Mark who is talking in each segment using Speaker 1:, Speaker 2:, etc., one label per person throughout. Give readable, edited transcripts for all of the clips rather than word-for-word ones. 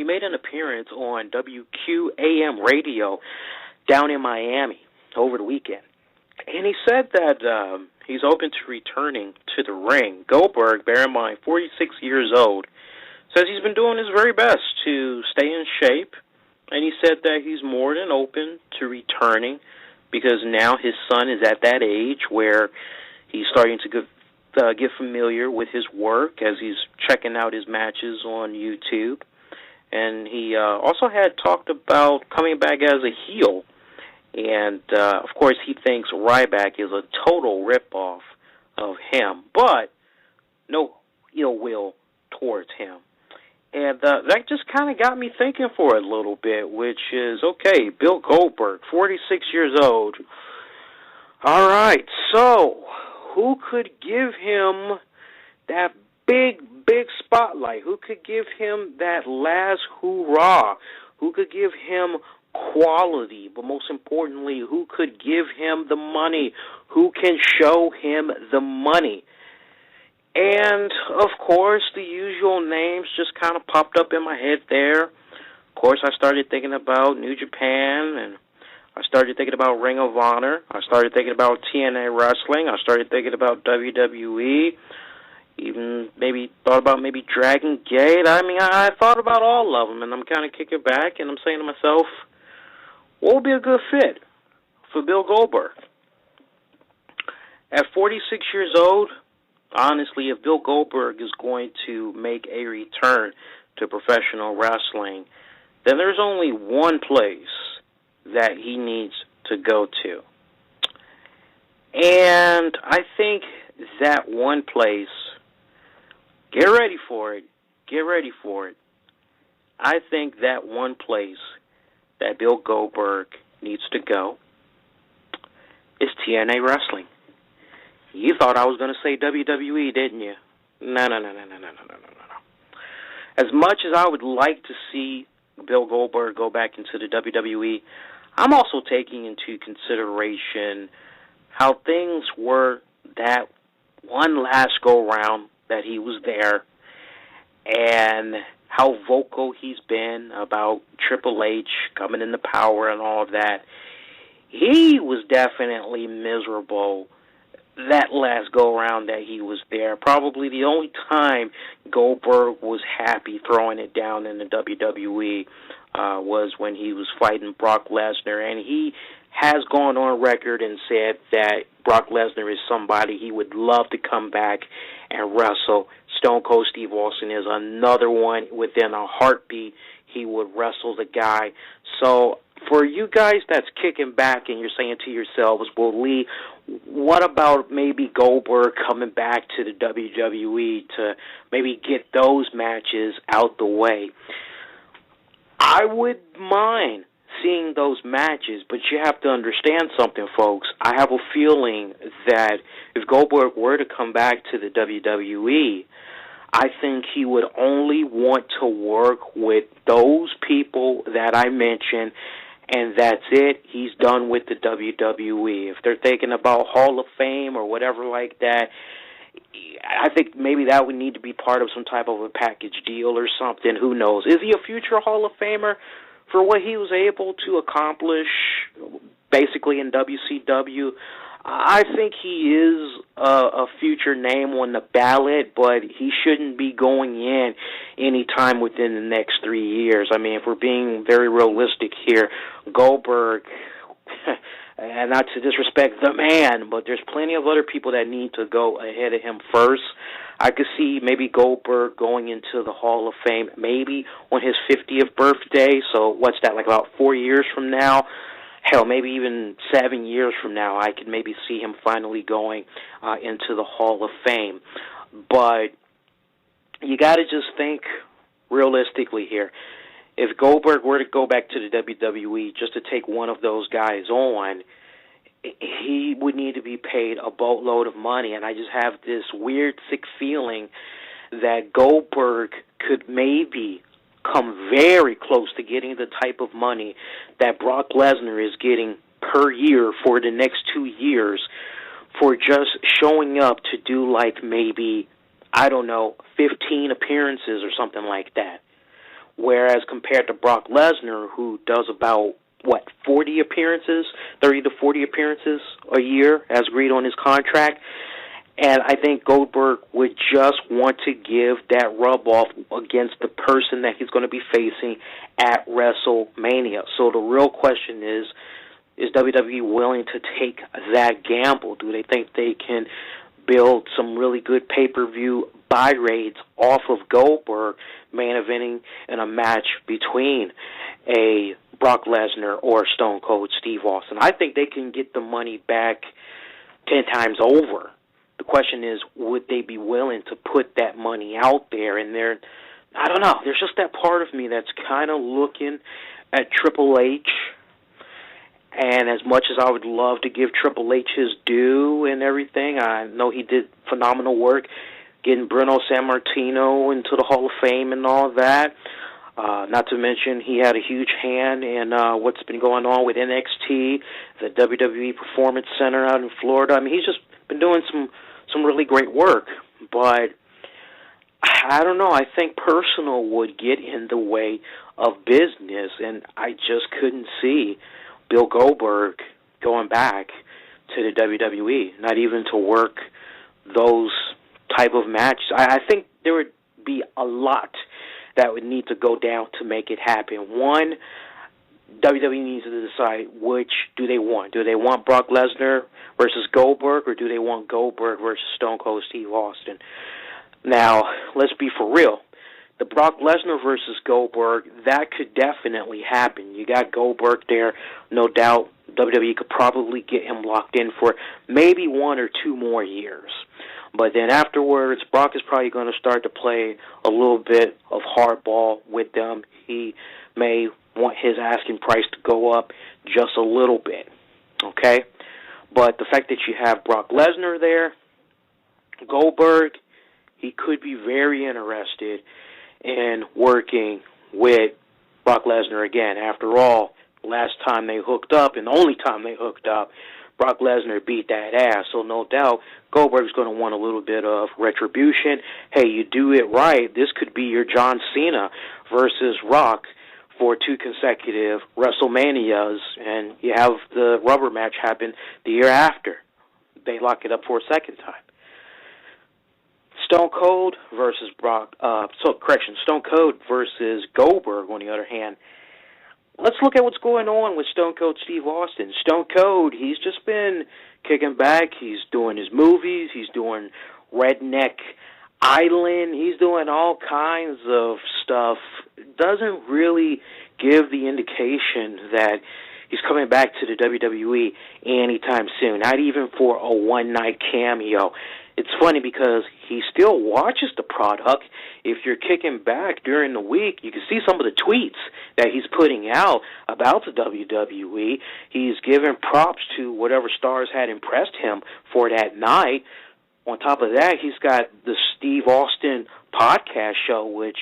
Speaker 1: He made an appearance on WQAM radio down in Miami over the weekend. And he said that he's open to returning to the ring. Goldberg, bear in mind, 46 years old, says he's been doing his very best to stay in shape. And he said that he's more than open to returning because now his son is at that age where he's starting to get familiar with his work as he's checking out his matches on YouTube. And he also had talked about coming back as a heel. And, of course, he thinks Ryback is a total ripoff of him, but no ill will towards him. And that just kind of got me thinking for a little bit, which is, okay, Bill Goldberg, 46 years old. All right, so who could give him that big spotlight? Who could give him that last hoorah? Who could give him quality? But most importantly, who could give him the money? Who can show him the money? And, of course, the usual names just kind of popped up in my head there. Of course, I started thinking about New Japan, and I started thinking about Ring of Honor. I started thinking about TNA Wrestling. I started thinking about WWE. Even maybe thought about maybe Dragon Gate. I mean, I thought about all of them, and I'm kind of kicking back, and I'm saying to myself, what would be a good fit for Bill Goldberg? At 46 years old, honestly, if Bill Goldberg is going to make a return to professional wrestling, then there's only one place that he needs to go to. And I think that one place, get ready for it, I think that one place that Bill Goldberg needs to go is TNA Wrestling. You thought I was going to say WWE, didn't you? No. As much as I would like to see Bill Goldberg go back into the WWE, I'm also taking into consideration how things were that one last go-round that he was there, and how vocal he's been about Triple H coming into power and all of that. He was definitely miserable that last go-around that he was there. Probably the only time Goldberg was happy throwing it down in the WWE was when he was fighting Brock Lesnar, and he has gone on record and said that Brock Lesnar is somebody he would love to come back and wrestle. Stone Cold Steve Austin is another one. Within a heartbeat, he would wrestle the guy. So for you guys that's kicking back and you're saying to yourselves, well, Lee, what about maybe Goldberg coming back to the WWE to maybe get those matches out the way? I would mind seeing those matches, but you have to understand something, folks. I have a feeling that if Goldberg were to come back to the WWE, I think he would only want to work with those people that I mentioned, and that's it. He's done with the WWE. If they're thinking about Hall of Fame or whatever like that, I think maybe that would need to be part of some type of a package deal or something. Who knows? Is he a future Hall of Famer for what he was able to accomplish basically in WCW? I think he is a future name on the ballot, but he shouldn't be going in any time within the next 3 years. I mean, if we're being very realistic here, Goldberg, and not to disrespect the man, but there's plenty of other people that need to go ahead of him first. I could see maybe Goldberg going into the Hall of Fame maybe on his 50th birthday, so what's that, like about 4 years from now? Hell, maybe even 7 years from now, I could maybe see him finally going into the Hall of Fame. But you got to just think realistically here. If Goldberg were to go back to the WWE just to take one of those guys on, he would need to be paid a boatload of money. And I just have this weird, sick feeling that Goldberg could maybe come very close to getting the type of money that Brock Lesnar is getting per year for the next 2 years for just showing up to do like maybe, I don't know, 15 appearances or something like that. whereas compared to Brock Lesnar, who does about, 40 appearances, 30 to 40 appearances a year, as agreed on his contract. And I think Goldberg would just want to give that rub off against the person that he's going to be facing at WrestleMania. So the real question is WWE willing to take that gamble? Do they think they can build some really good pay-per-view buy rates off of Goldberg main eventing in a match between a Brock Lesnar or Stone Cold Steve Austin? I think they can get the money back 10 times over. The question is, would they be willing to put that money out there? And I don't know, there's just that part of me that's kind of looking at Triple H. And as much as I would love to give Triple H his due and everything, I know he did phenomenal work getting Bruno Sammartino into the Hall of Fame and all that. Not to mention he had a huge hand in what's been going on with NXT, the WWE Performance Center out in Florida. I mean, he's just been doing some really great work. But I don't know. I think personal would get in the way of business, and I just couldn't see Bill Goldberg going back to the WWE, not even to work those type of matches. I think there would be a lot that would need to go down to make it happen. One, WWE needs to decide which do they want. Do they want Brock Lesnar versus Goldberg, or do they want Goldberg versus Stone Cold Steve Austin? Now, let's be for real. The Brock Lesnar versus Goldberg, that could definitely happen. You got Goldberg there, no doubt. WWE could probably get him locked in for maybe 1 or 2 more years. But then afterwards, Brock is probably going to start to play a little bit of hardball with them. He may want his asking price to go up just a little bit, okay? But the fact that you have Brock Lesnar there, Goldberg, he could be very interested in working with Brock Lesnar again. After all, last time they hooked up, and the only time they hooked up, Brock Lesnar beat that ass. So no doubt Goldberg's going to want a little bit of retribution. Hey, you do it right, this could be your John Cena versus Rock for 2 consecutive WrestleManias, and you have the rubber match happen the year after. They lock it up for a second time. Stone Cold versus Stone Cold versus Goldberg, on the other hand. Let's look at what's going on with Stone Cold Steve Austin. Stone Cold, he's just been kicking back. He's doing his movies. He's doing Redneck Island. He's doing all kinds of stuff. Doesn't really give the indication that he's coming back to the WWE anytime soon, not even for a one-night cameo. It's funny because he still watches the product. If you're kicking back during the week, you can see some of the tweets that he's putting out about the WWE. He's giving props to whatever stars had impressed him for that night. On top of that, he's got the Steve Austin podcast show, which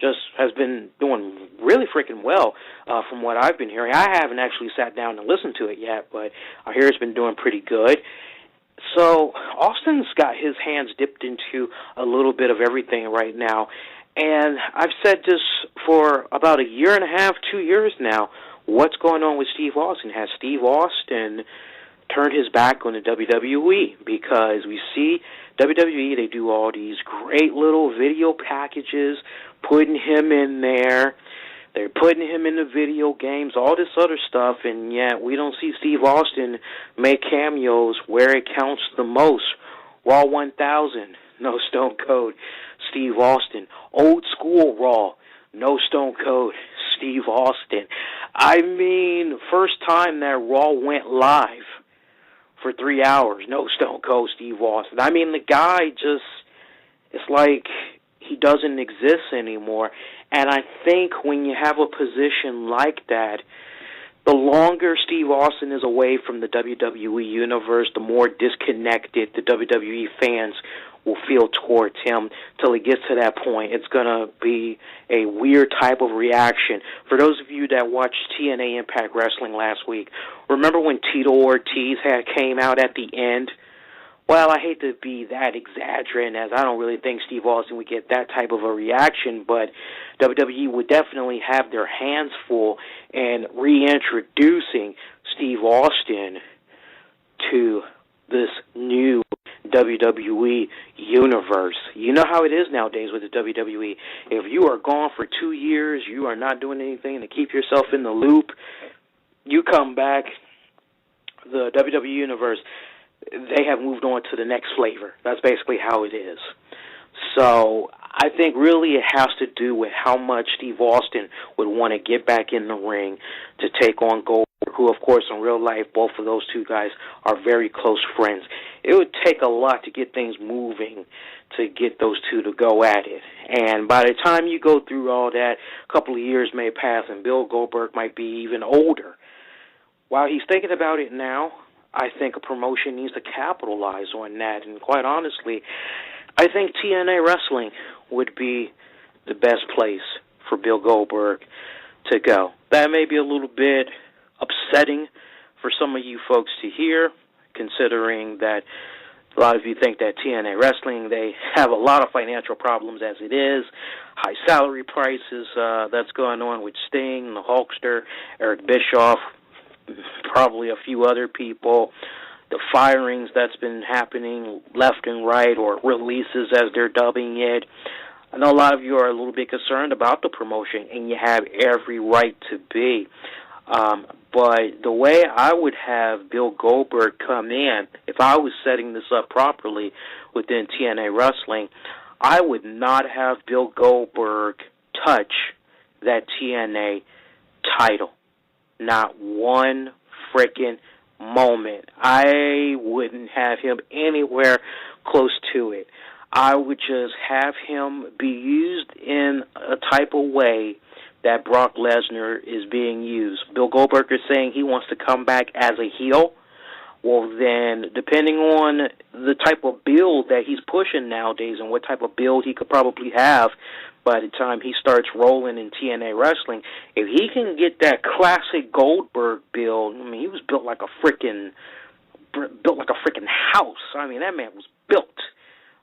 Speaker 1: just has been doing really freaking well from what I've been hearing. I haven't actually sat down and listened to it yet, but I hear it's been doing pretty good. So Austin's got his hands dipped into a little bit of everything right now. And I've said this for about 1.5 years, 2 years now. What's going on with Steve Austin? Has Steve Austin turned his back on the WWE? Because we see WWE, they do all these great little video packages, putting him in there. They're putting him in the video games, all this other stuff, and yet we don't see Steve Austin make cameos where it counts the most. Raw 1000, no Stone Cold Steve Austin. Old School Raw, no Stone Cold Steve Austin. I mean, first time that Raw went live for 3 hours, no Stone Cold Steve Austin. I mean, the guy just, it's like he doesn't exist anymore. And I think when you have a position like that, the longer Steve Austin is away from the WWE universe, the more disconnected the WWE fans will feel towards him till it gets to that point. It's going to be a weird type of reaction. For those of you that watched TNA Impact Wrestling last week, remember when Tito Ortiz came out at the end Well, I hate to be that exaggerating, as I don't really think Steve Austin would get that type of a reaction, but WWE would definitely have their hands full in reintroducing Steve Austin to this new WWE universe. You know how it is nowadays with the WWE. If you are gone for 2 years, you are not doing anything to keep yourself in the loop, you come back, the WWE universe, they have moved on to the next flavor. That's basically how it is. So I think really it has to do with how much Steve Austin would want to get back in the ring to take on Goldberg, who, of course, in real life, both of those two guys are very close friends. It would take a lot to get things moving to get those two to go at it. And by the time you go through all that, a couple of years may pass, and Bill Goldberg might be even older. While he's thinking about it now, I think a promotion needs to capitalize on that. And quite honestly, I think TNA Wrestling would be the best place for Bill Goldberg to go. That may be a little bit upsetting for some of you folks to hear, considering that a lot of you think that TNA Wrestling, they have a lot of financial problems as it is, high salary prices that's going on with Sting, the Hulkster, Eric Bischoff, probably a few other people, the firings that's been happening left and right, or releases as they're dubbing it. I know a lot of you are a little bit concerned about the promotion, and you have every right to be. But the way I would have Bill Goldberg come in, if I was setting this up properly within TNA Wrestling, I would not have Bill Goldberg touch that TNA title. Not one freaking moment. I wouldn't have him anywhere close to it. I would just have him be used in a type of way that Brock Lesnar is being used. Bill Goldberg is saying he wants to come back as a heel. Well, then, depending on the type of build that he's pushing nowadays and what type of build he could probably have by the time he starts rolling in TNA Wrestling, if he can get that classic Goldberg build, I mean, he was built like a freaking house. I mean, that man was built,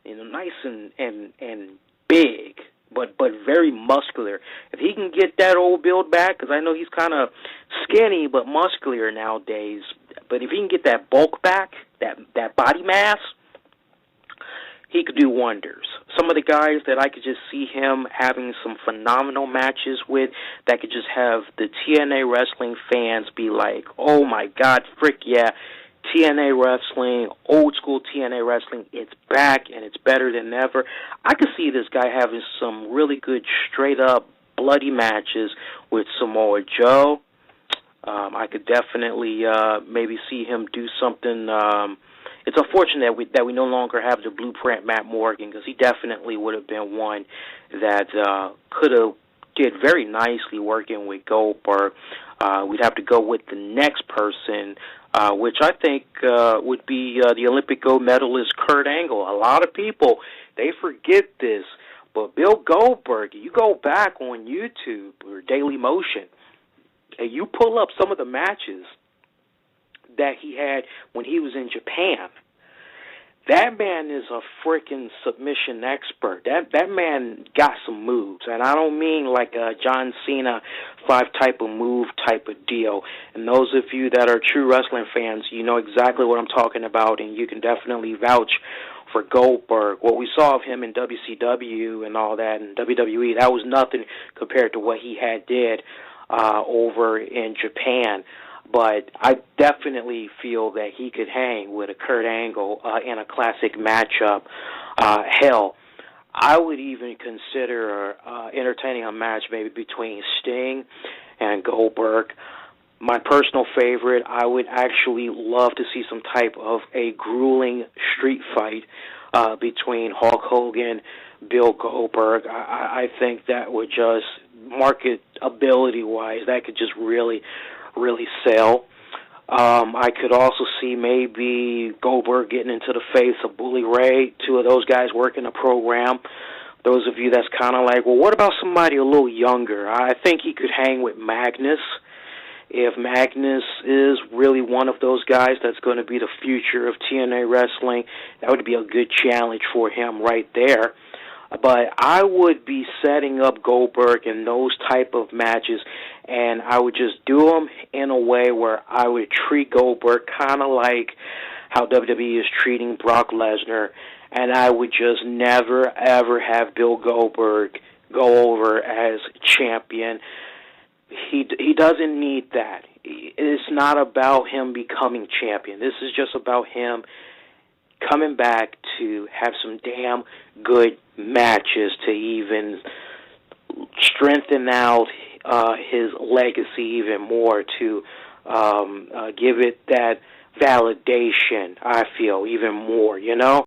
Speaker 1: nice and big, but very muscular. If he can get that old build back, because I know he's kind of skinny but muscular nowadays, but if he can get that bulk back, that body mass, he could do wonders. Some of the guys that I could just see him having some phenomenal matches with, that could just have the TNA Wrestling fans be like, oh my God, frick yeah, TNA Wrestling, old school TNA Wrestling, it's back and it's better than ever. I could see this guy having some really good straight up bloody matches with Samoa Joe. I could definitely maybe see him do something. It's unfortunate that we no longer have the Blueprint Matt Morgan, because he definitely would have been one that could have did very nicely working with Goldberg. We'd have to go with the next person, which I think would be the Olympic gold medalist Kurt Angle. A lot of people, they forget this, but Bill Goldberg, you go back on YouTube or Daily Motion, and you pull up some of the matches that he had when he was in Japan. That man is a freaking submission expert. That man got some moves, and I don't mean like a John Cena 5 type of move type of deal. And those of you that are true wrestling fans, you know exactly what I'm talking about, and you can definitely vouch for Goldberg. What we saw of him in WCW and all that, and WWE, that was nothing compared to what he had did over in Japan. But I definitely feel that he could hang with a Kurt Angle in a classic matchup. Hell, I would even consider entertaining a match maybe between Sting and Goldberg. My personal favorite, I would actually love to see some type of a grueling street fight between Hulk Hogan, Bill Goldberg. I think that would just, marketability-wise, that could just really sell. I could also see maybe Goldberg getting into the face of Bully Ray, two of those guys working a program. Those of you that's kind of like, well, what about somebody a little younger? I think he could hang with Magnus. If Magnus is really one of those guys that's going to be the future of TNA Wrestling, that would be a good challenge for him right there. But I would be setting up Goldberg in those type of matches, and I would just do them in a way where I would treat Goldberg kind of like how WWE is treating Brock Lesnar, and I would just never, ever have Bill Goldberg go over as champion. He doesn't need that. It's not about him becoming champion. This is just about him coming back to have some damn good matches to even strengthen out his legacy even more, to give it that validation, I feel, even more, you know?